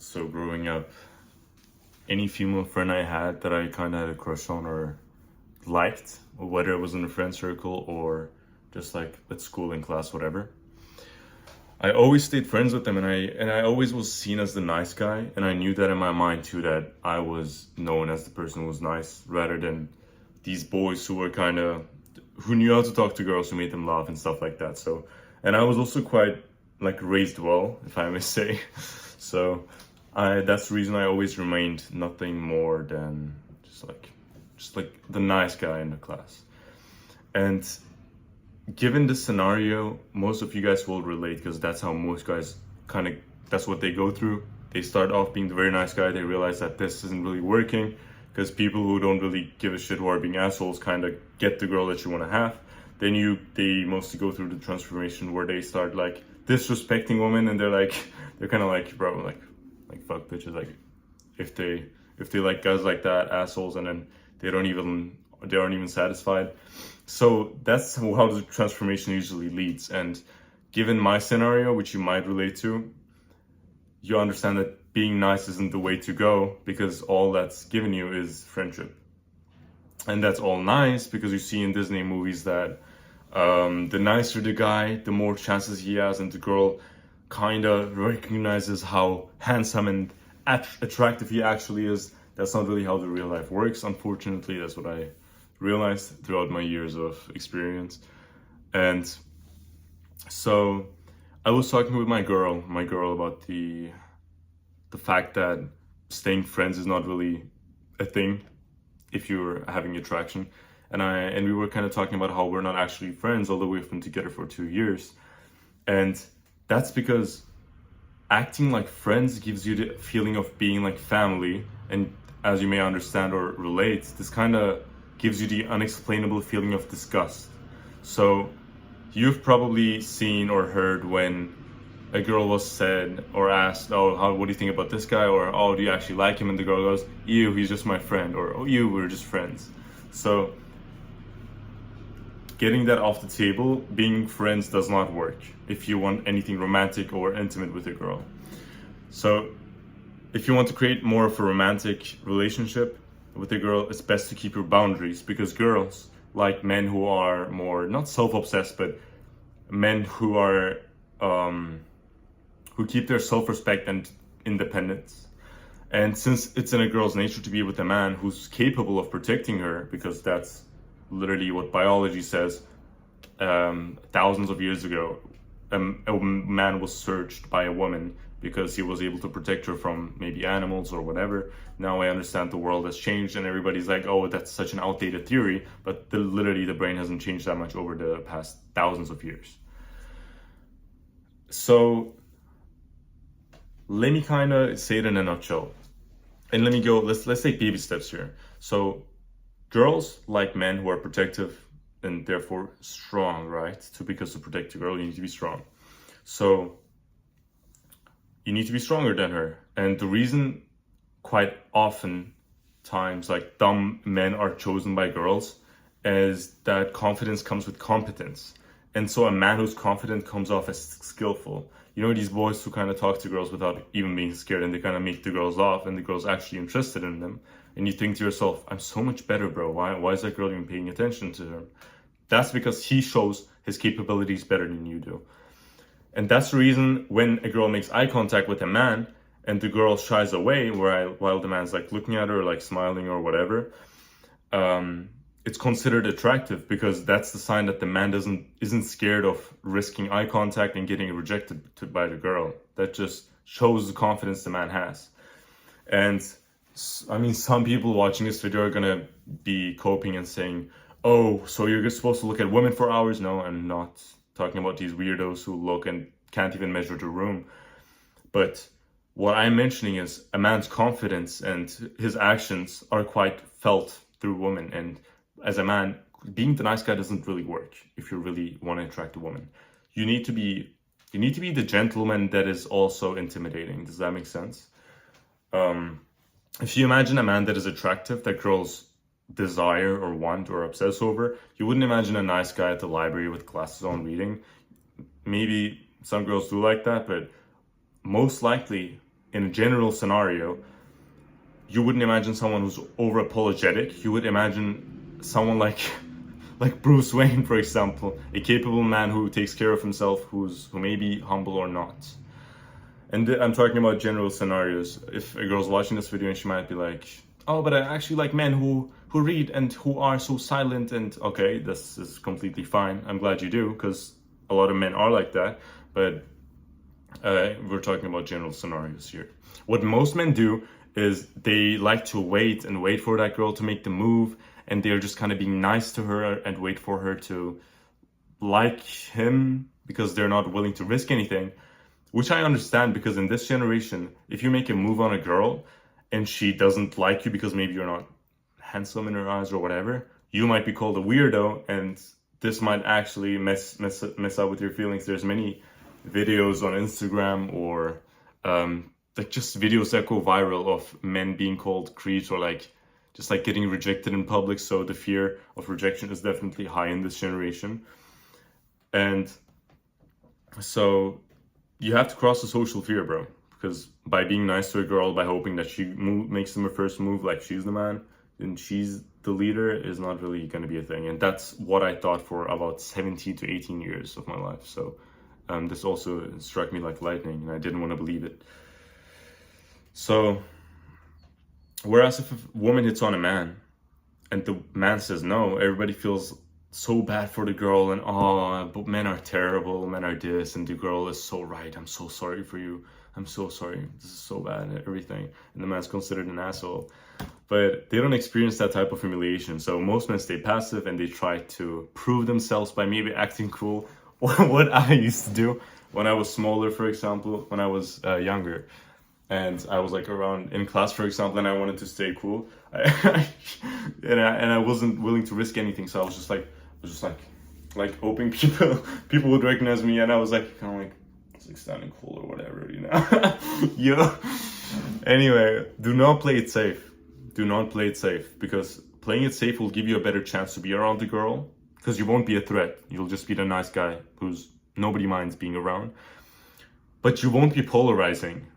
So growing up, any female friend I had that I kind of had a crush on or liked, whether it was in a friend circle or just like at school in class, whatever, I always stayed friends with them, and I always was seen as the nice guy, and I knew that in my mind too, that I was known as the person who was nice, rather than these boys who were kind of who knew how to talk to girls, who made them laugh and stuff like that. So, and I was also quite like raised well, if I may say. So, I that's the reason I always remained nothing more than just like the nice guy in the class. And given this scenario, most of you guys will relate, because that's how most guys kind of, that's what they go through. They start off being the very nice guy, they realize that this isn't really working, because people who don't really give a shit, who are being assholes, kind of get the girl that you want to have. Then they mostly go through the transformation where they start like disrespecting women, and they're kind of like, bro, like fuck bitches, like if they like guys like that, assholes, and then they aren't even satisfied. So that's how the transformation usually leads. And given my scenario, which you might relate to, you understand that being nice isn't the way to go, because all that's given you is friendship. And that's all nice because you see in Disney movies that the nicer the guy, the more chances he has, and the girl kind of recognizes how handsome and attractive he actually is. That's not really how the real life works, unfortunately. That's what I realized throughout my years of experience. And so I was talking with my girl about the fact that staying friends is not really a thing if you're having attraction. And we were kind of talking about how we're not actually friends, although we've been together for 2 years. And that's because acting like friends gives you the feeling of being like family. And as you may understand or relate, this kind of gives you the unexplainable feeling of disgust. So you've probably seen or heard when a girl was said or asked, oh, what do you think about this guy? Or, oh, do you actually like him? And the girl goes, ew, he's just my friend. Or, oh, ew, we're just friends. So getting that off the table, being friends does not work if you want anything romantic or intimate with a girl. So if you want to create more of a romantic relationship with a girl, it's best to keep your boundaries, because girls like men who are more, not self-obsessed, but men who are who keep their self-respect and independence. And since it's in a girl's nature to be with a man who's capable of protecting her, because that's literally what biology says, thousands of years ago, a man was searched by a woman because he was able to protect her from maybe animals or whatever. Now I understand the world has changed, and everybody's like, oh, that's such an outdated theory, but literally the brain hasn't changed that much over the past thousands of years. So let me kind of say it in a nutshell, and let's take baby steps here. So girls like men who are protective and therefore strong, right? Because to protect a girl, you need to be strong. So you need to be stronger than her. And the reason quite often times like dumb men are chosen by girls is that confidence comes with competence. And so a man who's confident comes off as skillful. You know, these boys who kind of talk to girls without even being scared, and they kind of make the girls laugh, and the girl's actually interested in them. And you think to yourself, I'm so much better, bro. Why is that girl even paying attention to her? That's because he shows his capabilities better than you do. And that's the reason when a girl makes eye contact with a man and the girl shies away while the man's like looking at her, like smiling or whatever, it's considered attractive, because that's the sign that the man isn't scared of risking eye contact and getting rejected by the girl. That just shows the confidence the man has. And I mean, some people watching this video are gonna be coping and saying, oh, so you're just supposed to look at women for hours? No, I'm not talking about these weirdos who look and can't even measure the room. But what I'm mentioning is a man's confidence and his actions are quite felt through women. And as a man, being the nice guy doesn't really work if you really want to attract a woman. You need to be the gentleman that is also intimidating. Does that make sense? If you imagine a man that is attractive, that girls desire or want or obsess over, you wouldn't imagine a nice guy at the library with glasses on reading. Maybe some girls do like that, but most likely in a general scenario, you wouldn't imagine someone who's over apologetic. You would imagine someone like like Bruce Wayne, for example, a capable man who takes care of himself, who may be humble or not. And I'm talking about general scenarios. If a girl's watching this video and she might be like, oh, but I actually like men who read and who are so silent. And okay, this is completely fine. I'm glad you do, because a lot of men are like that. But we're talking about general scenarios here. What most men do is they like to wait and wait for that girl to make the move, and they're just kind of being nice to her and wait for her to like him because they're not willing to risk anything, which I understand, because in this generation, if you make a move on a girl and she doesn't like you because maybe you're not handsome in her eyes or whatever, you might be called a weirdo, and this might actually mess up with your feelings. There's many videos on Instagram or like just videos that go viral of men being called creeps or like just like getting rejected in public. So the fear of rejection is definitely high in this generation. And so you have to cross the social fear, bro, because by being nice to a girl, by hoping that she makes them a first move, like she's the man and she's the leader, is not really going to be a thing. And that's what I thought for about 17 to 18 years of my life. So this also struck me like lightning, and I didn't want to believe it. So, whereas if a woman hits on a man and the man says no, everybody feels so bad for the girl, and oh, but men are terrible, men are this, and the girl is so right, I'm so sorry for you, I'm so sorry, this is so bad, and everything, and the man's considered an asshole. But they don't experience that type of humiliation, so most men stay passive and they try to prove themselves by maybe acting cool, or what I used to do when I was smaller, for example, when I was younger. And I was like around in class, for example, and I wanted to stay cool, and I wasn't willing to risk anything. So I was just like hoping people would recognize me, and I was like kind of like standing cool or whatever, you know. Yo. Anyway, do not play it safe. Do not play it safe, because playing it safe will give you a better chance to be around the girl, because you won't be a threat. You'll just be the nice guy who's nobody minds being around, but you won't be polarizing.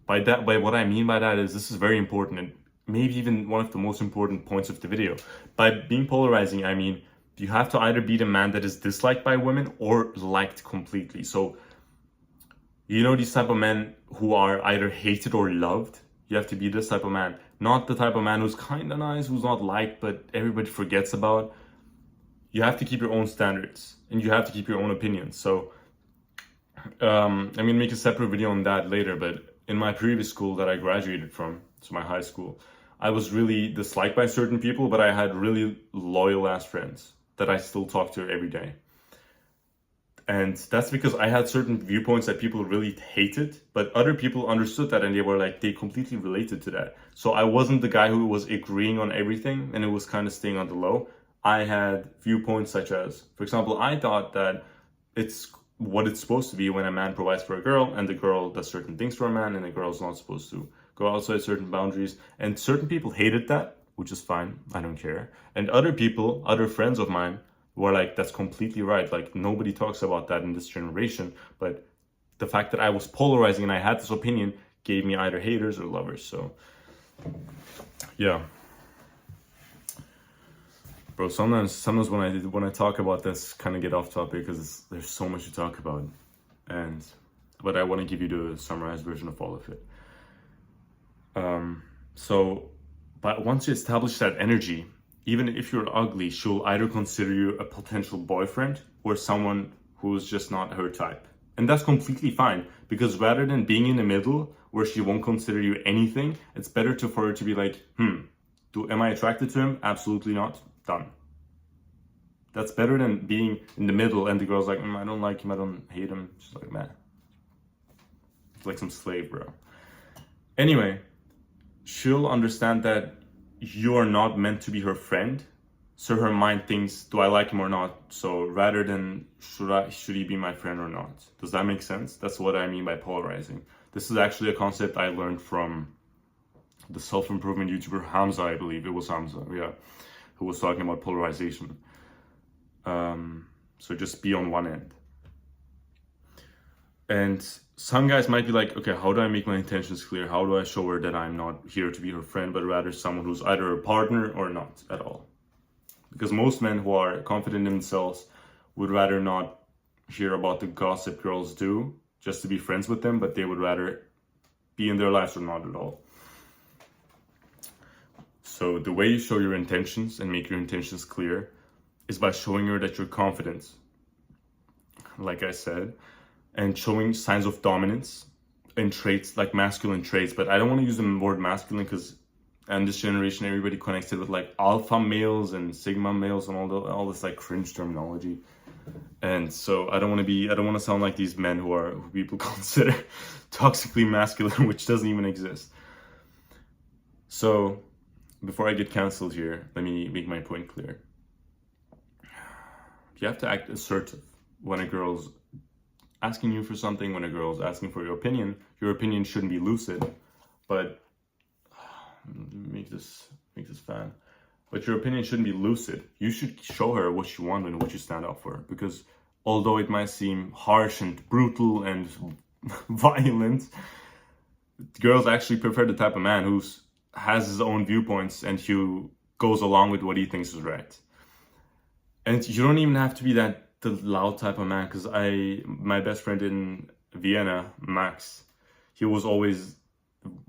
By what I mean by that is, this is very important, and maybe even one of the most important points of the video. By being polarizing, I mean you have to either be the man that is disliked by women or liked completely. So, you know, these type of men who are either hated or loved, you have to be this type of man. Not the type of man who's kind of nice, who's not liked, but everybody forgets about. You have to keep your own standards, and you have to keep your own opinions. So, I'm going to make a separate video on that later, but in my previous school that I graduated from, so my high school, I was really disliked by certain people, but I had really loyal ass friends that I still talk to every day. And that's because I had certain viewpoints that people really hated, but other people understood that, and they completely related to that. So I wasn't the guy who was agreeing on everything and it was kind of staying on the low. I had viewpoints such as, for example, I thought that it's what it's supposed to be when a man provides for a girl and the girl does certain things for a man, and the girl's not supposed to go outside certain boundaries. And certain people hated that, which is fine, I don't care. And other people, other friends of mine, were like, that's completely right, like nobody talks about that in this generation. But the fact that I was polarizing and I had this opinion gave me either haters or lovers. So yeah, bro, sometimes when I talk about this, kind of get off topic because there's so much to talk about, but I want to give you the summarized version of all of it. But once you establish that energy, even if you're ugly, she'll either consider you a potential boyfriend or someone who's just not her type. And that's completely fine, because rather than being in the middle where she won't consider you anything, it's better for her to be like, am I attracted to him? Absolutely not. Done. That's better than being in the middle and the girl's like, I don't like him, I don't hate him. She's like, man, it's like some slave, bro. Anyway, she'll understand that you are not meant to be her friend, so her mind thinks, do I like him or not? So rather than should he be my friend or not? Does that make sense? That's what I mean by polarizing. This is actually a concept I learned from the self-improvement YouTuber Hamza, I believe. It was Hamza, yeah, who was talking about polarization. So just be on one end. And some guys might be like, okay, how do I make my intentions clear? How do I show her that I'm not here to be her friend, but rather someone who's either a partner or not at all? Because most men who are confident in themselves would rather not hear about the gossip girls do just to be friends with them, but they would rather be in their lives or not at all. So the way you show your intentions and make your intentions clear is by showing her that you're confident, like I said, and showing signs of dominance and traits, like masculine traits. But I don't want to use the word masculine because in this generation everybody connects it with like alpha males and sigma males and all this like cringe terminology. And so I don't want to sound like these men who people consider toxically masculine, which doesn't even exist. So before I get canceled here, let me make my point clear. You have to act assertive when a girl's asking you for something, when a girl's asking for your opinion shouldn't be lucid, but make this fan. But your opinion shouldn't be lucid. You should show her what you want and what you stand up for. Because although it might seem harsh and brutal and violent, girls actually prefer the type of man who has his own viewpoints and who goes along with what he thinks is right. And you don't even have to be the loud type of man, because my best friend in Vienna, Max, he was always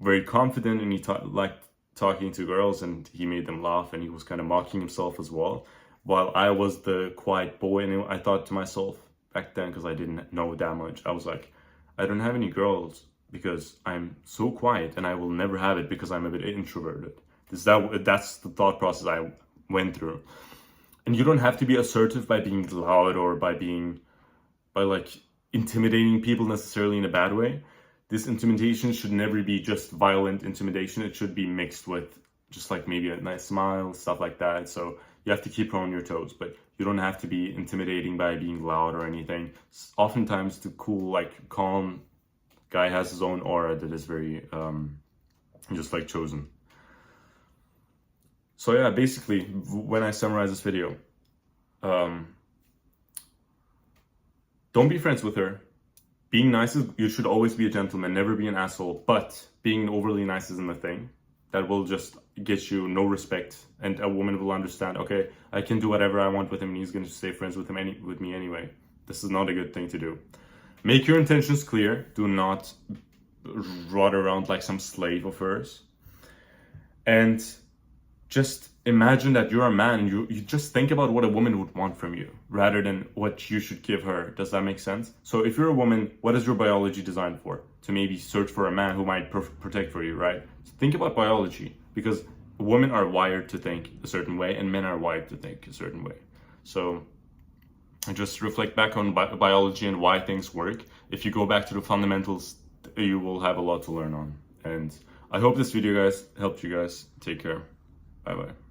very confident and he liked talking to girls and he made them laugh and he was kind of mocking himself as well. While I was the quiet boy, and I thought to myself back then, because I didn't know that much, I was like, I don't have any girls because I'm so quiet, and I will never have it because I'm a bit introverted. That's the thought process I went through. And you don't have to be assertive by being loud or by like intimidating people necessarily in a bad way. This intimidation should never be just violent intimidation. It should be mixed with just like maybe a nice smile, stuff like that. So you have to keep her on your toes, but you don't have to be intimidating by being loud or anything. Oftentimes the cool, like calm guy has his own aura that is very just like chosen. So yeah, basically, when I summarize this video, don't be friends with her. Being nice you should always be a gentleman, never be an asshole, but being overly nice isn't the thing. That will just get you no respect, and a woman will understand, okay, I can do whatever I want with him and he's going to stay friends with me anyway. This is not a good thing to do. Make your intentions clear. Do not rot around like some slave of hers. And just imagine that you're a man and you just think about what a woman would want from you rather than what you should give her. Does that make sense? So if you're a woman, what is your biology designed for? To maybe search for a man who might protect for you, right? So think about biology, because women are wired to think a certain way and men are wired to think a certain way. So just reflect back on biology and why things work. If you go back to the fundamentals, you will have a lot to learn on. And I hope this video, guys, helped you guys. Take care. Bye-bye.